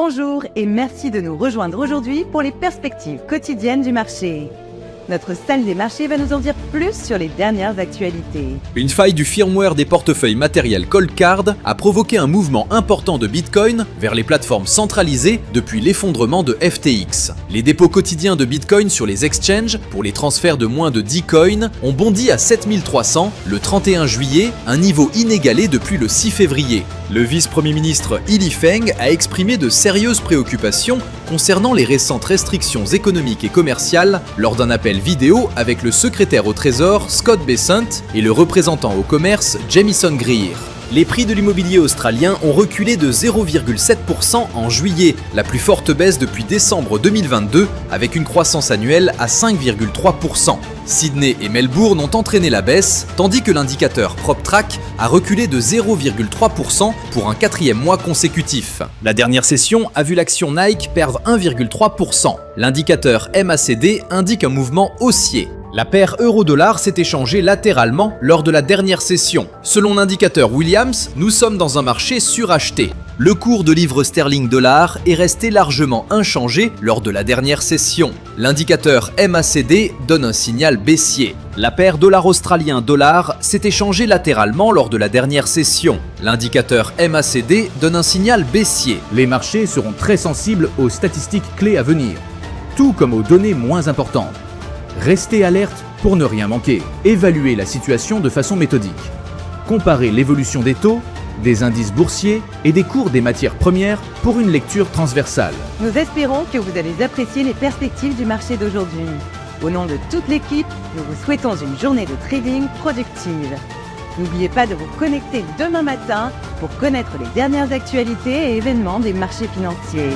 Bonjour et merci de nous rejoindre aujourd'hui pour les perspectives quotidiennes du marché. Notre salle des marchés va nous en dire plus sur les dernières actualités. Une faille du firmware des portefeuilles matériels Coldcard a provoqué un mouvement important de Bitcoin vers les plateformes centralisées depuis l'effondrement de FTX. Les dépôts quotidiens de Bitcoin sur les exchanges pour les transferts de moins de 10 coins ont bondi à 7300 le 31 juillet, un niveau inégalé depuis le 6 février. Le vice-premier ministre Ili Feng a exprimé de sérieuses préoccupations concernant les récentes restrictions économiques et commerciales lors d'un appel vidéo avec le secrétaire au Trésor Scott Bessent et le représentant au commerce Jamieson Greer. Les prix de l'immobilier australien ont reculé de 0,7% en juillet, la plus forte baisse depuis décembre 2022, avec une croissance annuelle à 5,3%. Sydney et Melbourne ont entraîné la baisse, tandis que l'indicateur PropTrack a reculé de 0,3% pour un quatrième mois consécutif. La dernière session a vu l'action Nike perdre 1,3%. L'indicateur MACD indique un mouvement haussier. La paire euro-dollar s'est échangée latéralement lors de la dernière session. Selon l'indicateur Williams, nous sommes dans un marché suracheté. Le cours de livre sterling-dollar est resté largement inchangé lors de la dernière session. L'indicateur MACD donne un signal baissier. La paire dollar australien-dollar s'est échangée latéralement lors de la dernière session. L'indicateur MACD donne un signal baissier. Les marchés seront très sensibles aux statistiques clés à venir, tout comme aux données moins importantes. Restez alerte pour ne rien manquer. Évaluez la situation de façon méthodique. Comparez l'évolution des taux, des indices boursiers et des cours des matières premières pour une lecture transversale. Nous espérons que vous avez apprécié les perspectives du marché d'aujourd'hui. Au nom de toute l'équipe, nous vous souhaitons une journée de trading productive. N'oubliez pas de vous connecter demain matin pour connaître les dernières actualités et événements des marchés financiers.